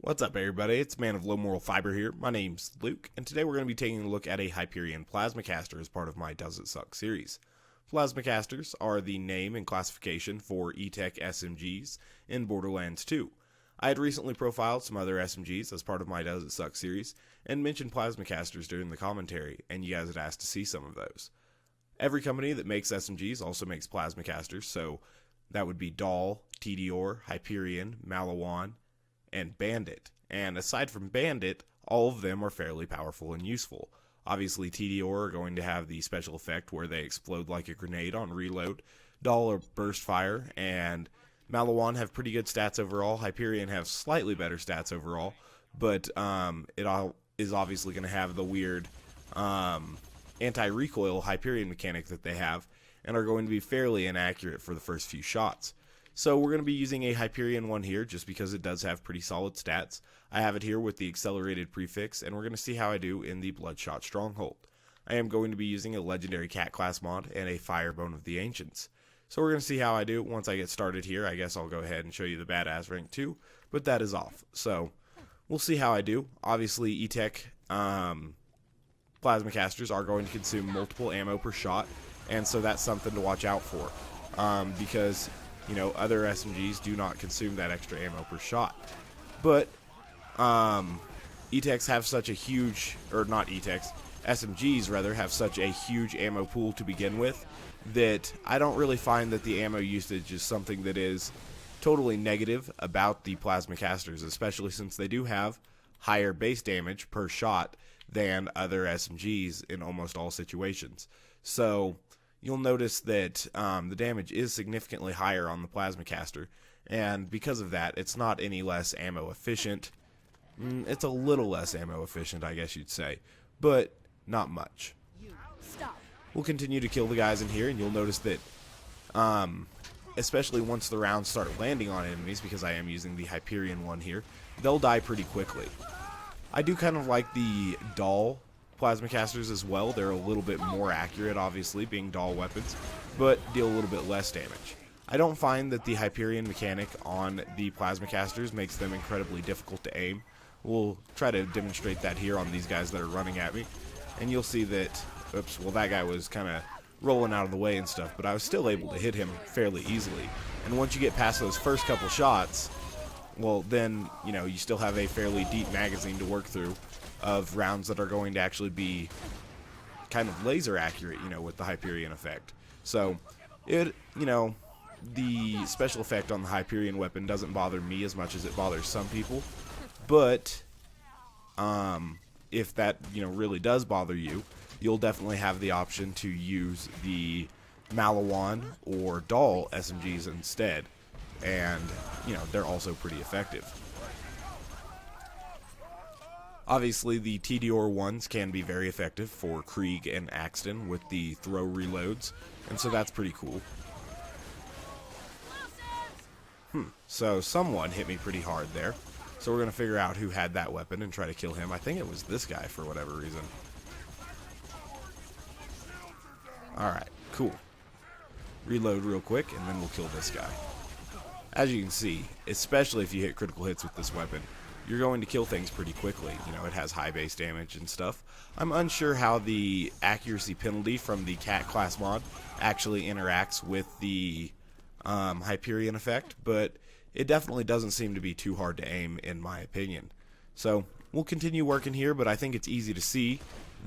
What's up, everybody? It's Man of Low Moral Fiber here. My name's Luke, and today we're going to be taking a look at a Hyperion Plasmacaster as part of my Does It Suck series. Plasmacasters are the name and classification for E-Tech SMGs in Borderlands 2. I had recently profiled some other SMGs as part of my Does It Suck series, and mentioned Plasmacasters during the commentary, and you guys had asked to see some of those. Every company that makes SMGs also makes Plasmacasters, so that would be Dahl, TDOR, Hyperion, Malawan, and Bandit. And aside from Bandit, all of them are fairly powerful and useful. Obviously, TDOR are going to have the special effect where they explode like a grenade on reload. Dahl are burst fire, and Malawan have pretty good stats overall. Hyperion have slightly better stats overall, but it all is obviously going to have the weird anti-recoil Hyperion mechanic that they have, and are going to be fairly inaccurate for the first few shots. So we're going to be using a Hyperion one here just because it does have pretty solid stats. I have it here with the accelerated prefix, and we're going to see how I do in the Bloodshot Stronghold. I am going to be using a legendary cat class mod and a Firebone of the Ancients. So we're going to see how I do once I get started here. I guess I'll go ahead and show you the badass rank too, but that is off. So we'll see how I do. Obviously, E-Tech Plasmacasters are going to consume multiple ammo per shot, and so that's something to watch out for because other SMGs do not consume that extra ammo per shot. But E-Techs have such a huge, or not E-Techs, SMGs rather, have such a huge ammo pool to begin with that I don't really find that the ammo usage is something that is totally negative about the Plasmacasters, especially since they do have higher base damage per shot than other SMGs in almost all situations. So you'll notice that the damage is significantly higher on the Plasmacaster, and because of that, it's not any less ammo efficient. It's a little less ammo efficient, I guess you'd say, but not much. We'll continue to kill the guys in here, and you'll notice that, especially once the rounds start landing on enemies, because I am using the Hyperion one here, they'll die pretty quickly. I do kind of like the Dahl Plasmacasters as well. They're a little bit more accurate, obviously, being Dahl weapons, but deal a little bit less damage. I don't find that the Hyperion mechanic on the Plasmacasters makes them incredibly difficult to aim. We'll try to demonstrate that here on these guys that are running at me, and you'll see that, oops, well, that guy was kind of rolling out of the way and stuff, but I was still able to hit him fairly easily. And once you get past those first couple shots, well, then, you still have a fairly deep magazine to work through of rounds that are going to actually be kind of laser accurate, with the Hyperion effect. So, the special effect on the Hyperion weapon doesn't bother me as much as it bothers some people. But, if that, really does bother you, you'll definitely have the option to use the Malawan or Dahl SMGs instead. And, they're also pretty effective. Obviously, the TDOR ones can be very effective for Krieg and Axton with the throw reloads, and so that's pretty cool. So someone hit me pretty hard there. So we're going to figure out who had that weapon and try to kill him. I think it was this guy for whatever reason. Alright, cool. Reload real quick, and then we'll kill this guy. As you can see, especially if you hit critical hits with this weapon, you're going to kill things pretty quickly. It has high base damage and stuff. I'm unsure how the accuracy penalty from the cat class mod actually interacts with the Hyperion effect, but it definitely doesn't seem to be too hard to aim, in my opinion. So we'll continue working here, but I think it's easy to see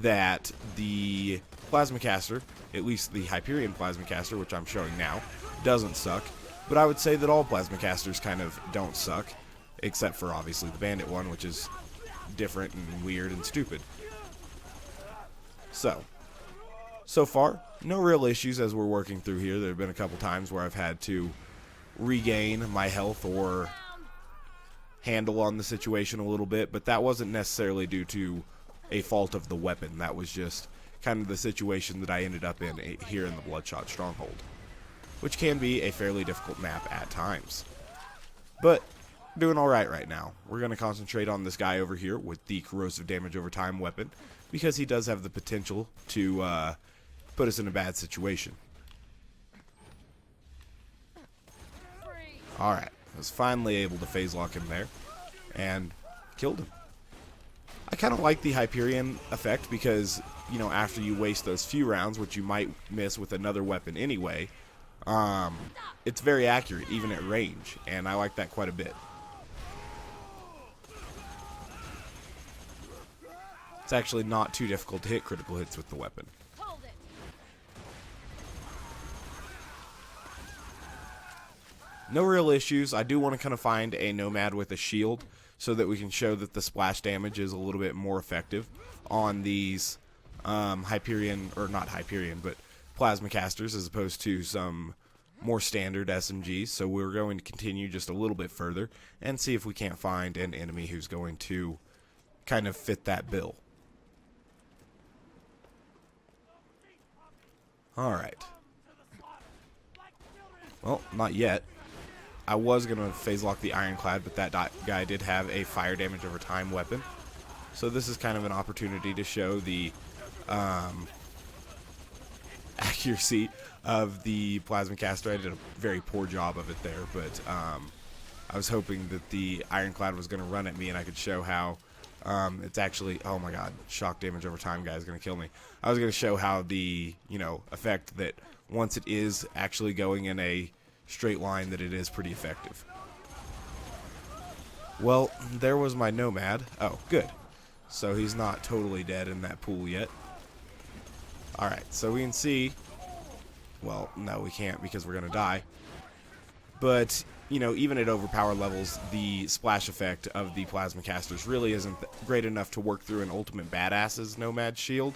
that the Plasmacaster, at least the Hyperion Plasmacaster, which I'm showing now, doesn't suck. But I would say that all Plasmacasters kind of don't suck, except for obviously the Bandit one, which is different and weird and stupid. So far, no real issues as we're working through here. There have been a couple times where I've had to regain my health or handle on the situation a little bit, but that wasn't necessarily due to a fault of the weapon. That was just kind of the situation that I ended up in here in the Bloodshot Stronghold, which can be a fairly difficult map at times. But doing alright right now. We're going to concentrate on this guy over here with the corrosive damage over time weapon, because he does have the potential to put us in a bad situation. Alright, I was finally able to phase lock him there. And Killed him. I kind of like the Hyperion effect because, you know, after you waste those few rounds, which you might miss with another weapon anyway, it's very accurate, even at range, and I like that quite a bit. It's actually not too difficult to hit critical hits with the weapon. No real issues. I do want to kind of find a Nomad with a shield so that we can show that the splash damage is a little bit more effective on these Hyperion, or not Hyperion, but plasma casters as opposed to some more standard SMGs. So we're going to continue just a little bit further and see if we can't find an enemy who's going to kind of fit that bill. Alright. Well, not yet. I was going to phase lock the Ironclad, but that guy did have a fire damage over time weapon. So this is kind of an opportunity to show the accuracy of the plasma caster. I did a very poor job of it there, but I was hoping that the Ironclad was going to run at me and I could show how it's actually, oh my god, shock damage over time guy is going to kill me. I was going to show how the, you know, effect that once it is actually going in a straight line, that it is pretty effective. Well, there was my Nomad. Oh, good. So he's not totally dead in that pool yet. Alright, so we can see, well, no, we can't because we're going to die. But, you know, even at overpower levels, the splash effect of the plasma casters really isn't great enough to work through an ultimate badass's Nomad shield.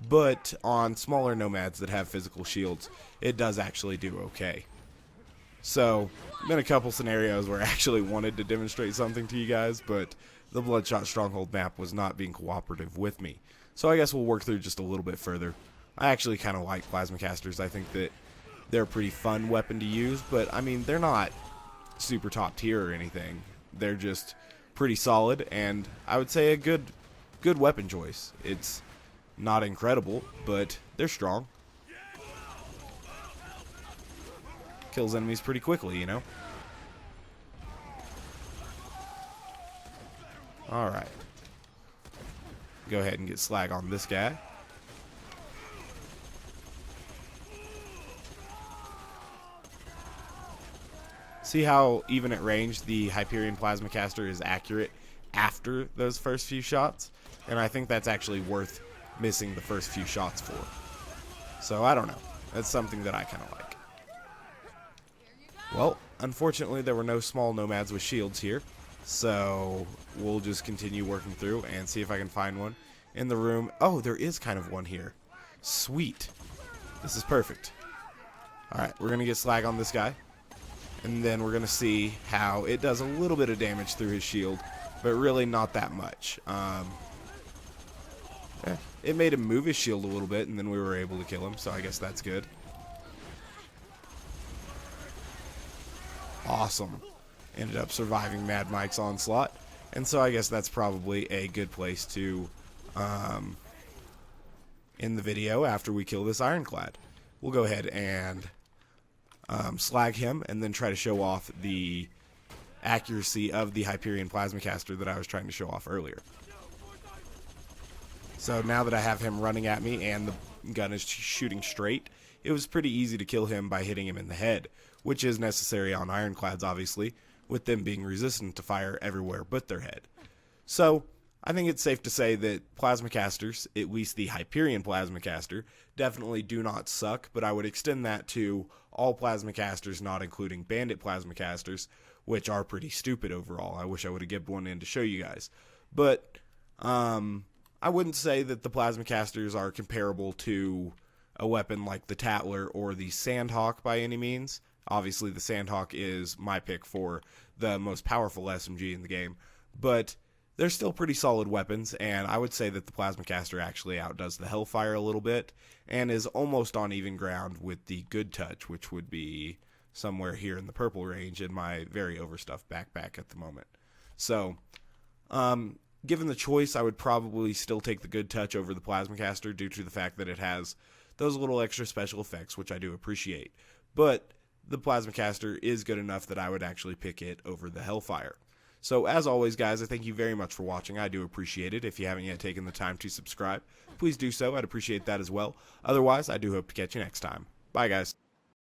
But on smaller Nomads that have physical shields, it does actually do okay. So, been a couple scenarios where I actually wanted to demonstrate something to you guys, but the Bloodshot Stronghold map was not being cooperative with me. So I guess we'll work through just a little bit further. I actually kind of like plasma casters. I think that they're a pretty fun weapon to use, but I mean, they're not super top tier or anything. They're just pretty solid, and I would say a good weapon choice. It's not incredible, but they're strong. Kills enemies pretty quickly, you know. Alright. Go ahead and get slag on this guy. See how even at range the Hyperion plasma caster is accurate after those first few shots? And I think that's actually worth missing the first few shots for. So I don't know. That's something that I kind of like. Well, unfortunately there were no small Nomads with shields here, so we'll just continue working through and see if I can find one in the room. Oh, there is kind of one here. Sweet. This is perfect. Alright, we're going to get slag on this guy, and then we're going to see how it does a little bit of damage through his shield, but really not that much. It made him move his shield a little bit, and then we were able to kill him, so I guess that's good. Awesome. Ended up surviving Mad Mike's onslaught, and so I guess that's probably a good place to end the video after we kill this Ironclad. We'll go ahead and slag him and then try to show off the accuracy of the Hyperion plasma caster that I was trying to show off earlier. So now that I have him running at me and the gun is shooting straight, it was pretty easy to kill him by hitting him in the head, which is necessary on Ironclads, obviously, with them being resistant to fire everywhere but their head. So, I think it's safe to say that plasma casters, at least the Hyperion plasma caster, definitely do not suck, but I would extend that to all plasma casters, not including Bandit plasma casters, which are pretty stupid overall. I wish I would have given one in to show you guys. But, I wouldn't say that the plasma casters are comparable to a weapon like the Tattler or the Sandhawk by any means. Obviously, the Sandhawk is my pick for the most powerful SMG in the game, but they're still pretty solid weapons, and I would say that the plasma caster actually outdoes the Hellfire a little bit, and is almost on even ground with the Good Touch, which would be somewhere here in the purple range in my very overstuffed backpack at the moment. So, given the choice, I would probably still take the Good Touch over the plasma caster due to the fact that it has those little extra special effects, which I do appreciate. But the plasma caster is good enough that I would actually pick it over the Hellfire. So as always, guys, I thank you very much for watching. I do appreciate it. If you haven't yet taken the time to subscribe, please do so. I'd appreciate that as well. Otherwise, I do hope to catch you next time. Bye, guys.